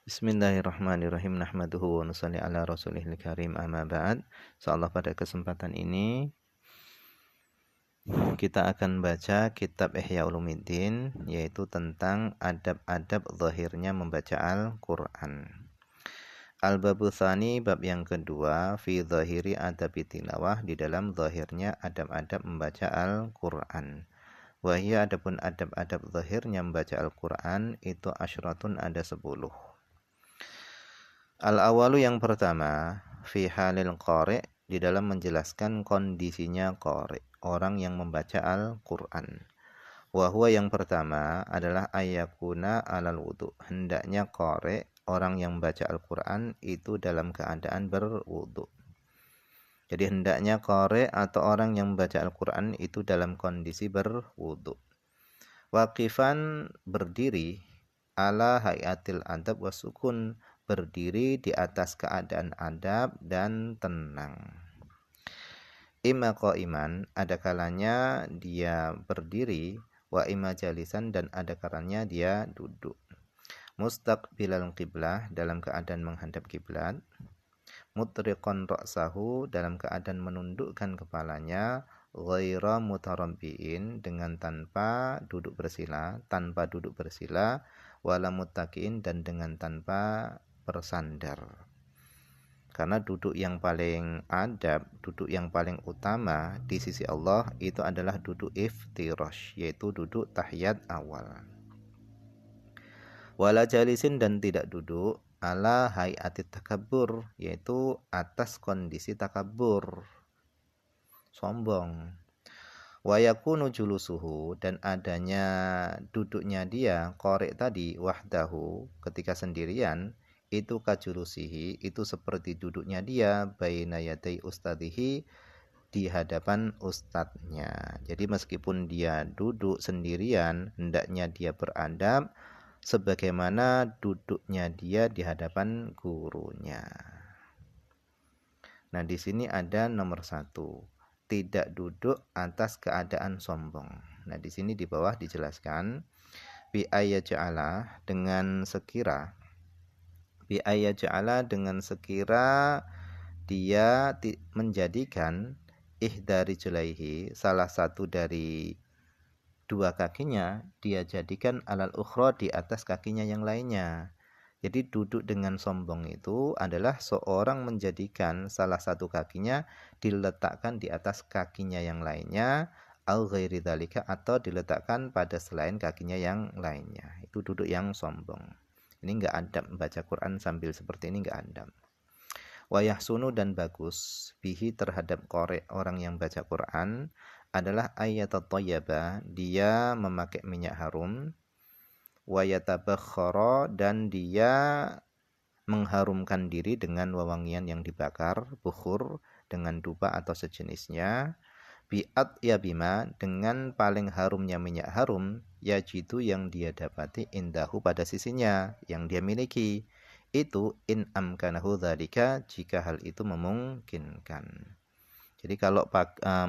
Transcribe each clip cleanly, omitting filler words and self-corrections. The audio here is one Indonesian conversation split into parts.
Bismillahirrahmanirrahim. Nahmaduhu wa nusalli ala rasulihil karim, amma ba'd. Insyaallah pada kesempatan ini kita akan baca kitab Ihya Ulumuddin, yaitu tentang adab-adab zahirnya membaca Al-Quran. Al-babu tsani, bab yang kedua, fi zahiri adabi tilawah, di dalam zahirnya adab-adab membaca Al-Quran. Wahia, adapun adab-adab zahirnya membaca Al-Quran itu asyratun, ada 10. Al-awalu, yang pertama, fi halil qari', di dalam menjelaskan kondisinya qari', orang yang membaca Al-Quran. Wahwa, yang pertama adalah ayakuna alal wudu, hendaknya qari', orang yang membaca Al-Quran itu dalam keadaan berwudu. Jadi hendaknya qari' atau orang yang membaca Al-Quran itu dalam kondisi berwudu. Waqifan, berdiri, ala hayatil adab wasukun, berdiri di atas keadaan adab dan tenang. Ima qaiman, ada kalanya dia berdiri, wa ima jalisan, dan ada kalanya dia duduk. Mustaqbilal qiblah, dalam keadaan menghadap kiblat. Mutriqan ra'sahu, dalam keadaan menundukkan kepalanya. Ghaira mutarabbiin, dengan tanpa duduk bersila, wala muttaqiin, dan dengan tanpa bersandar. Karena duduk yang paling adab, duduk yang paling utama di sisi Allah itu adalah duduk iftirash, yaitu duduk tahiyat awal. Wala jalisin, dan tidak duduk ala hayatit takabbur, yaitu atas kondisi takabbur, sombong. Wa yakunu julusuhu, dan adanya duduknya dia qari' tadi wahdahu, ketika sendirian, itu kajulusihi, itu seperti duduknya dia baina yaday ustadihi, di hadapan ustadznya. Jadi meskipun dia duduk sendirian, hendaknya dia beradab sebagaimana duduknya dia di hadapan gurunya. Nah, di sini ada nomor 1, tidak duduk atas keadaan sombong. Nah, di sini di bawah dijelaskan bi ayaj'ala, dengan sekira dia menjadikan ihdari julaihi, salah satu dari dua kakinya dia jadikan alal ukhra, di atas kakinya yang lainnya. Jadi duduk dengan sombong itu adalah seorang menjadikan salah satu kakinya diletakkan di atas kakinya yang lainnya, au ghairi dzalika, atau diletakkan pada selain kakinya yang lainnya. Itu duduk yang sombong. Ini enggak adab, membaca Quran sambil seperti ini enggak adab. Wa yahsunu, dan bagus, bihi, terhadap qari', orang yang baca Quran, adalah ayatat-thayyaba, dia memakai minyak harum. Wa yatabakhkhara, dan dia mengharumkan diri dengan wewangian yang dibakar, bukhur, dengan dupa atau sejenisnya. Bi'at ya bima, dengan paling harumnya minyak harum, yajidu, yang dia dapati, indahu, pada sisinya, yang dia miliki. Itu in amkanahu dzalika, jika hal itu memungkinkan. Jadi kalau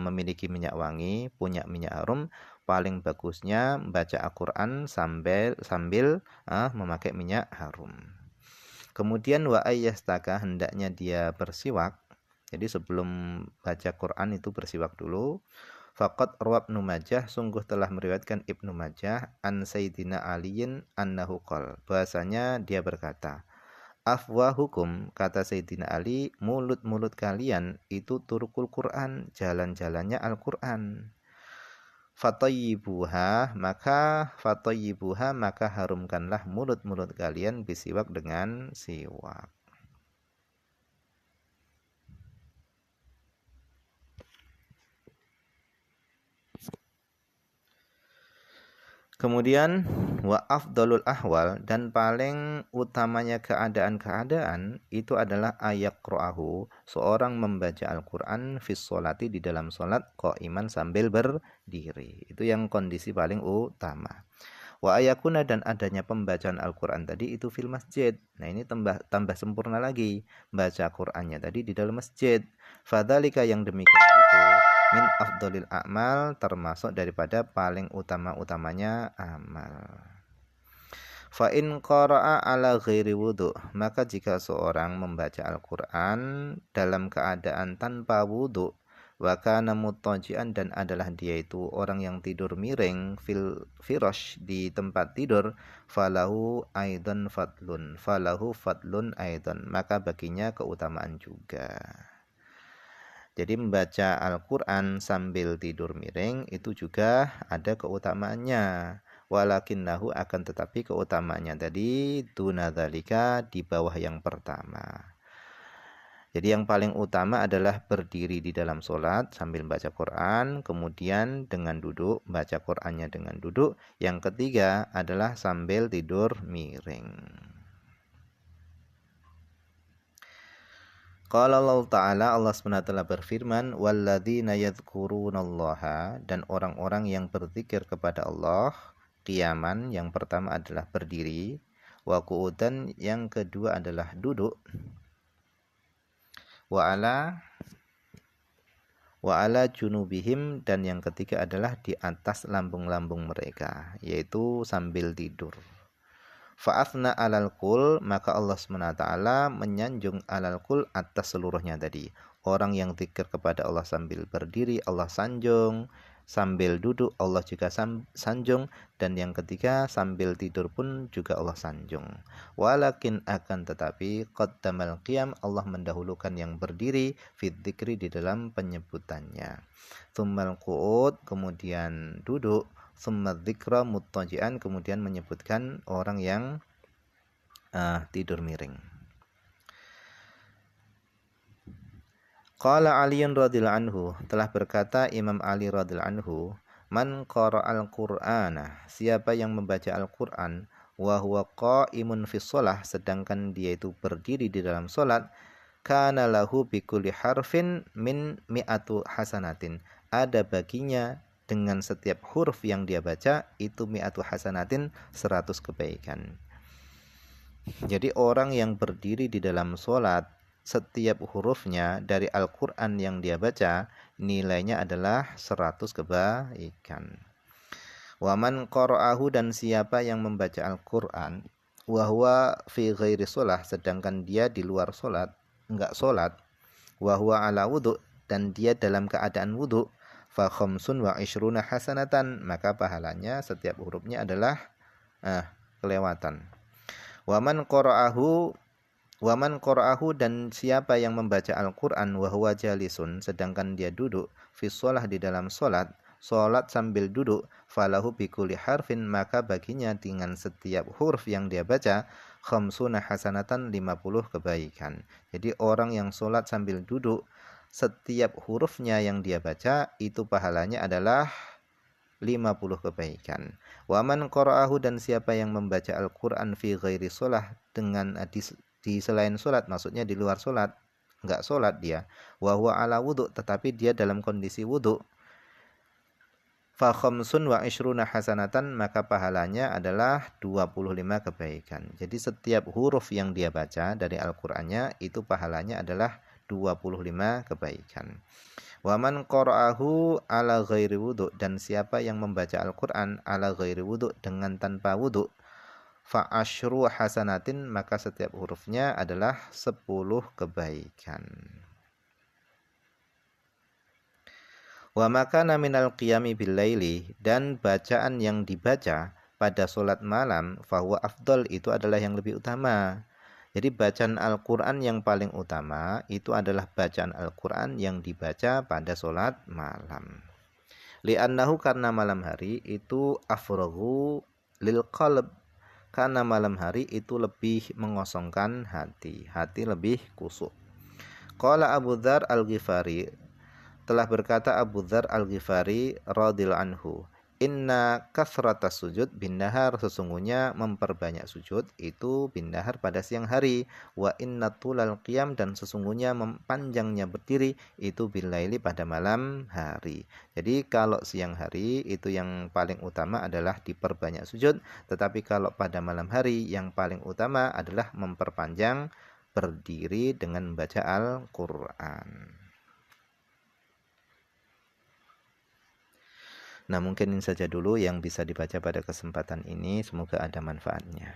memiliki minyak wangi, punya minyak harum, paling bagusnya membaca Al-Quran sambil memakai minyak harum. Kemudian wa ayyastaka, hendaknya dia bersiwak. Jadi sebelum baca Quran itu bersiwak dulu. Faqad rawab Ibnu Majah, sungguh telah meriwayatkan Ibnu Majah an Sayyidina Aliyin annahu qol, bahasanya dia berkata, afwahukum, kata Sayyidina Ali, mulut-mulut kalian itu turukul Quran, jalan-jalannya Al-Quran. Fatayyibuha, maka harumkanlah mulut-mulut kalian bisiwak, dengan siwak. Kemudian wa afdalul ahwal, dan paling utamanya keadaan-keadaan itu adalah ayaqra'ahu, seorang membaca Al-Quran fis sholati, di dalam sholat, qaiman, sambil berdiri. Itu yang kondisi paling utama. Wa ayakuna, dan adanya pembacaan Al-Quran tadi itu fil masjid. Nah, ini tambah sempurna lagi, baca Qurannya tadi di dalam masjid. Fadzalika, yang demikian itu, min afdolil a'mal, termasuk daripada paling utama-utamanya amal. Fa in qara'a ala ghairi wudu, maka jika seorang membaca Al-Qur'an dalam keadaan tanpa wudu, wa kana muttaji'an, dan adalah dia itu orang yang tidur miring fil firash, di tempat tidur, falahu fadlun aidan, maka baginya keutamaan juga. Jadi membaca Al-Qur'an sambil tidur miring itu juga ada keutamaannya. Walakinnahu, akan tetapi keutamaannya tadi dunadzalika, di bawah yang pertama. Jadi yang paling utama adalah berdiri di dalam sholat sambil baca Quran, kemudian dengan duduk, baca Qurannya dengan duduk. Yang ketiga adalah sambil tidur miring. Qala Allah Ta'ala, Allah SWT berfirman, walladzina yadhkurunallaha, dan orang-orang yang berzikir kepada Allah, qiyaman, yang pertama adalah berdiri, wa qu'udan, yang kedua adalah duduk, wa ala junubihim, dan yang ketiga adalah di atas lambung-lambung mereka, yaitu sambil tidur. Fa'athna alal kul, maka Allah SWT menyanjung alal kul, atas seluruhnya tadi. Orang yang zikir kepada Allah sambil berdiri, Allah sanjung. Sambil duduk, Allah juga sanjung. Dan yang ketiga, sambil tidur pun juga Allah sanjung. Walakin, akan tetapi, qaddamal qiyam, Allah mendahulukan yang berdiri, fit dzikri, di dalam penyebutannya. Tsummal qu'ud, kemudian duduk. Summa dzikra muttaji'an, kemudian menyebutkan orang yang tidur miring. Qala Aliun radhiyallahu anhu, telah berkata Imam Ali radhiyallahu anhu, man qara'al Qur'ana, siapa yang membaca Al-Qur'an, wa huwa qa'imun fi shalah, sedangkan dia itu berdiri di dalam salat, kana lahu bi kulli harfin min mi'atu hasanatin, ada baginya dengan setiap huruf yang dia baca itu mi'atu hasanatin, 100 kebaikan. Jadi orang yang berdiri di dalam sholat, setiap hurufnya dari Al-Quran yang dia baca nilainya adalah 100 kebaikan. Waman qara'ahu, dan siapa yang membaca Al-Quran, wahwa fi ghairi sholah, sedangkan dia di luar sholat, enggak sholat, wahwa ala wudu, dan dia dalam keadaan wudu, fa khamsun wa ishruna hasanatan, maka pahalanya setiap hurufnya adalah kelewatan. Waman qara'ahu, dan siapa yang membaca Al-Qur'an wa huwa jalisun, sedangkan dia duduk, fi shalah, di dalam salat sambil duduk, falahu bi kulli harfin, maka baginya dengan setiap huruf yang dia baca khamsuna hasanatan, 50 kebaikan. Jadi orang yang salat sambil duduk, setiap hurufnya yang dia baca itu pahalanya adalah 50 kebaikan. Waman qara'ahu, dan siapa yang membaca Al-Qur'an fi ghairi shalah, dengan di selain salat, maksudnya di luar salat, enggak salat dia, wa huwa ala wudu, tetapi dia dalam kondisi wudu, fa khamsun wa ishruna hasanatan, maka pahalanya adalah 25 kebaikan. Jadi setiap huruf yang dia baca dari Al-Qur'annya itu pahalanya adalah 25 kebaikan. Waman qara'ahu ala ghairi wudu, dan siapa yang membaca Al-Qur'an ala ghairi wudu, dengan tanpa wudu, fa asyru hasanatin, maka setiap hurufnya adalah 10 kebaikan. Wa makana minal qiyami bil laili, dan bacaan yang dibaca pada solat malam, fahuwa afdal, itu adalah yang lebih utama. Jadi bacaan Al-Quran yang paling utama itu adalah bacaan Al-Quran yang dibaca pada solat malam. Li'annahu, karena malam hari itu afraghu lil qalb, karena malam hari itu lebih mengosongkan hati lebih kusuk. Qala Abu Dzar Al-Ghifari, telah berkata Abu Dzar Al-Ghifari radhiyallahu anhu, inna kasratas sujud bin nahar, sesungguhnya memperbanyak sujud itu bin nahar pada siang hari, wa inna tulal qiyam, dan sesungguhnya panjangnya berdiri itu bil laili, pada malam hari. Jadi kalau siang hari itu yang paling utama adalah diperbanyak sujud, tetapi kalau pada malam hari yang paling utama adalah memperpanjang berdiri dengan membaca Al-Qur'an. Nah, mungkin ini saja dulu yang bisa dibaca pada kesempatan ini. Semoga ada manfaatnya.